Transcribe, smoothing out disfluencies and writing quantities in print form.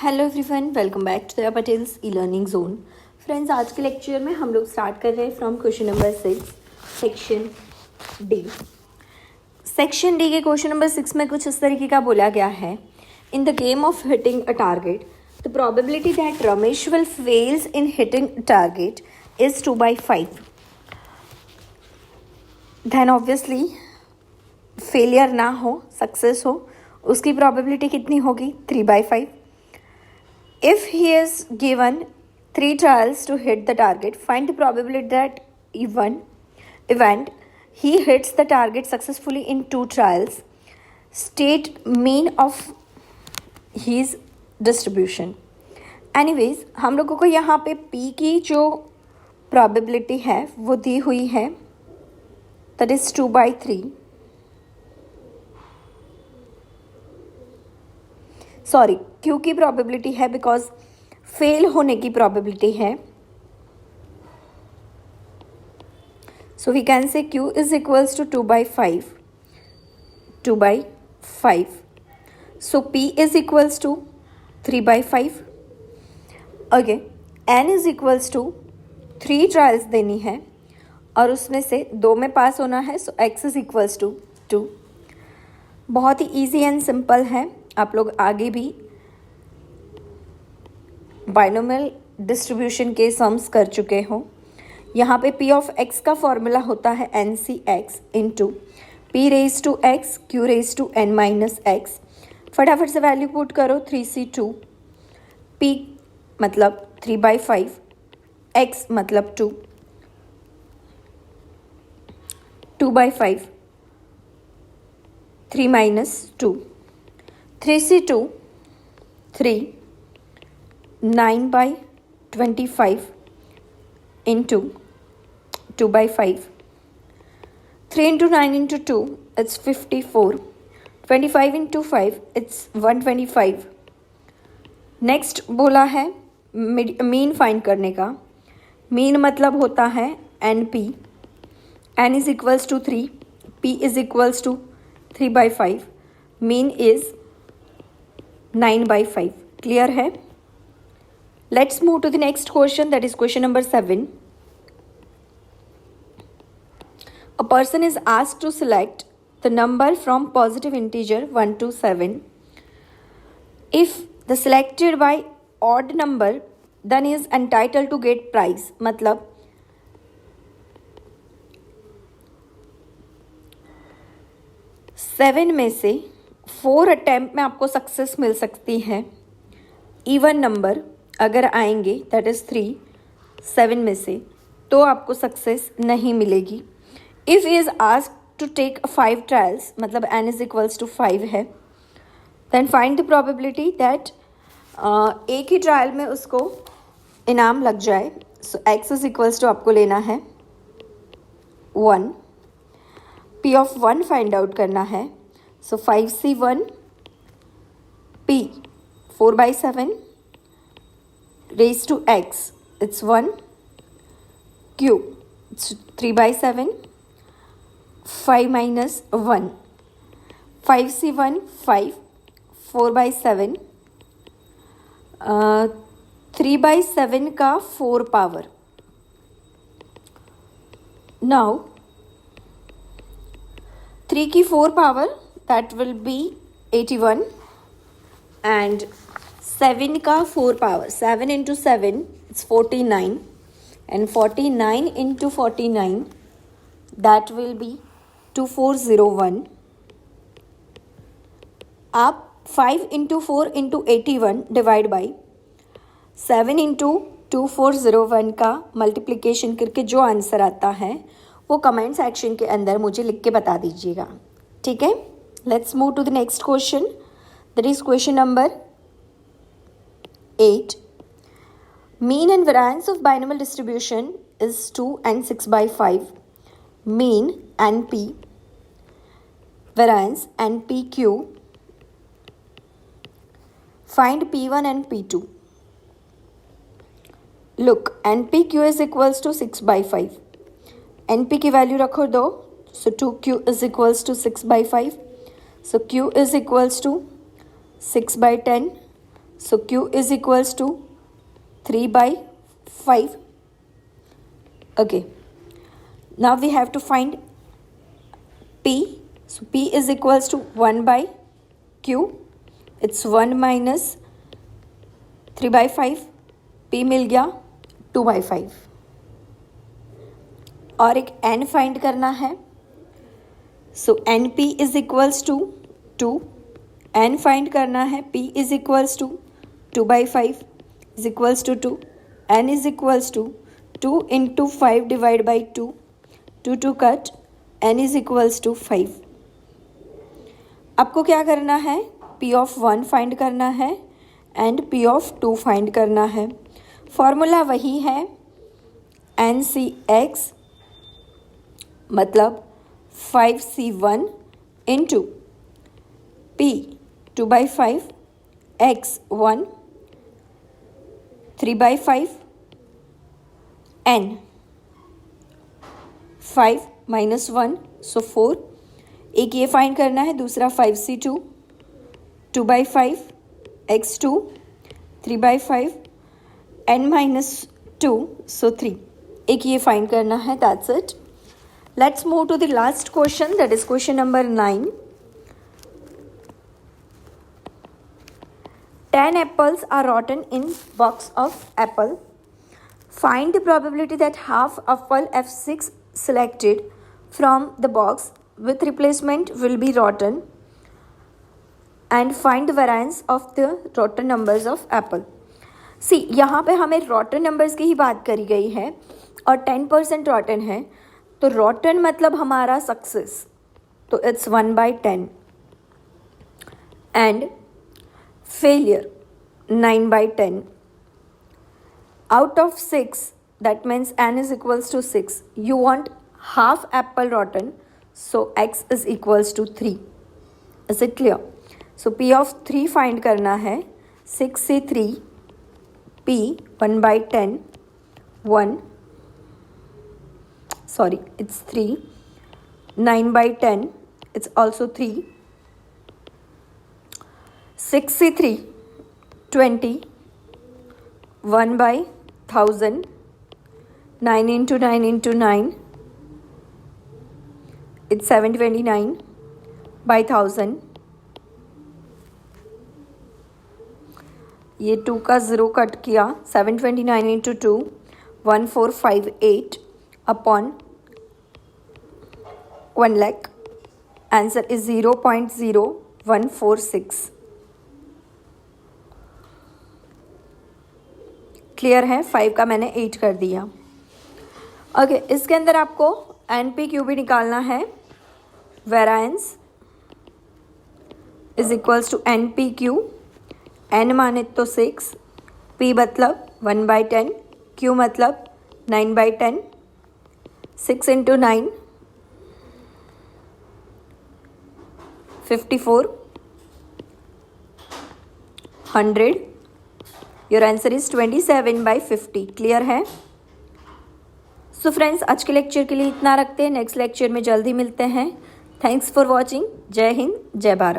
Hello everyone, welcome back to the Patels E learning zone. Friends, आज के lecture में हम लोग स्टार्ट कर रहे हैं from question number 6 section D. Section D के क्वेश्चन नंबर 6 में कुछ इस तरीके का बोला गया है, in the game of hitting a target the probability that Ramesh will fails in hitting target is 2/5। Then obviously failure ना हो, सक्सेस हो, उसकी प्रोबेबिलिटी कितनी होगी? 3/5। If he is given 3 trials to hit the target, find the probability that event he hits the target successfully in 2 trials. State mean of his distribution. Anyways, हम लोगों को यहाँ पे P की जो probability है वो दी हुई है, that is 2/3. सॉरी, क्यू की प्रोबेबिलिटी है बिकॉज फेल होने की प्रोबेबिलिटी है। So we can say q is equals to 2/5। So p is equals to 3/5। Okay, n is equals to 3 trials देनी है और उसमें से 2 में पास होना है। सो एक्स इज इक्वल्स टू 2। बहुत ही ईजी एंड सिंपल है। आप लोग आगे भी बाइनोमियल डिस्ट्रीब्यूशन के सम्स कर चुके हो। यहाँ पे p ऑफ x का फॉर्मूला होता है NCx into p raise to x q raise to n minus x। फटाफट से वैल्यू पुट करो। 3c2, p मतलब 3/5, x मतलब 2, 2/5, 3 minus 2, 3c2 3, 9/25 into 2/5, 3 into 9 into 2 it's 54, 25 into 5 it's 125। Next बोला है मीन फाइंड करने का। मीन मतलब होता है NP, n is equals to 3, p is equals to 3/5, mean is 9/5। Clear है? Let's move to the next question, that is question number 7। A person is asked to select the number from positive integer 1 to 7। If the selected by odd number then is entitled to get prize. मतलब 7 में से 4 attempt में आपको success मिल सकती है। Even number अगर आएंगे that is 3, 7 में से, तो आपको सक्सेस नहीं मिलेगी। If is asked to take 5 trials, मतलब n इज इक्वल्स टू 5 है, then find the probability that एक ही ट्रायल में उसको इनाम लग जाए। सो x इज इक्वल्स टू आपको लेना है 1, p ऑफ 1 फाइंड आउट करना है। सो 5c1, p 4/7 raised to x it's 1, q it's 3/7, 5 minus 1, 5c1 5, 4/7, 3/7 का 4 पावर। नाउ 3 की 4 power that will be 81 and 7 का 4 power, 7 into 7 it's 49 and 49 into 49 that will be 2401। आप 5 into 4 into 81 divide by 7 into 2401 का multiplication करके जो answer आता है वो कमेंट सेक्शन के अंदर मुझे लिख के बता दीजिएगा। ठीक है? Let's move to the next question, that is question number 8। Mean and variance of binomial distribution is 2 and 6/5. Mean NP, variance NPQ. Find P1 and P2. Look, NPQ is equals to 6/5. NP की value रखो 2, so 2Q is equals to 6/5. So Q is equals to 6/10. So Q is equals to 3/5. Okay. Now we have to find P. So P is equals to 1/Q. It's 1 minus 3/5. P मिल गया 2/5. और एक N find करना है. सो NP is equals to 2. N find करना है. P is equals to 2/5 is equals to 2. N is equals to 2 into 5 divide by 2. 2 cut. N is equals to 5. आपको क्या करना है? P ऑफ 1 फाइंड करना है एंड P ऑफ 2 फाइंड करना है. फॉर्मूला वही है NCX मतलब 5C1 into P 2/5 X1 3/5 N 5 minus 1 सो 4. एक ये फाइंड करना है, दूसरा 5C2 2/5 X2 3/5 N minus 2 सो 3. एक ये फाइंड करना है. That's it. Let's move to the last question, that is question number 9. 10 apples are rotten in box of apple. Find the probability that half apple F6 selected from the box with replacement will be rotten and find the variance of the rotten numbers of apple. See, यहाँ पे हमें rotten numbers की ही बात करी गई है और 10% rotten है. तो रॉटन मतलब हमारा सक्सेस, तो it's 1/10 and failure 9/10. Out of 6 that means N is equals to 6. You want half apple rotten, so X is equals to 3. Is it clear? So P of 3 find करना है. 6 से 3 P 1/10 1 sorry it's 3. 9/10 it's also 3. 6 से 3 20. 1/1000. 9 into 9 into 9 it's 729/1000. ये 2 का 0 cut किया. 729 into 2 1458 upon 1 lakh. Answer is 0.0146. Clear है? 5 का मैंने 8 कर दिया. ओके, इसके अंदर आपको NPQ भी निकालना है. Variance is equals to NPQ. N माने तो 6, P मतलब 1/10, Q मतलब 9/10. 6 into 9 54 100. Your answer is 27/50. Clear है? सो फ्रेंड्स, आज के लेक्चर के लिए इतना रखते हैं. नेक्स्ट लेक्चर में जल्दी मिलते हैं. Thanks for watching. जय हिंद, जय भारत.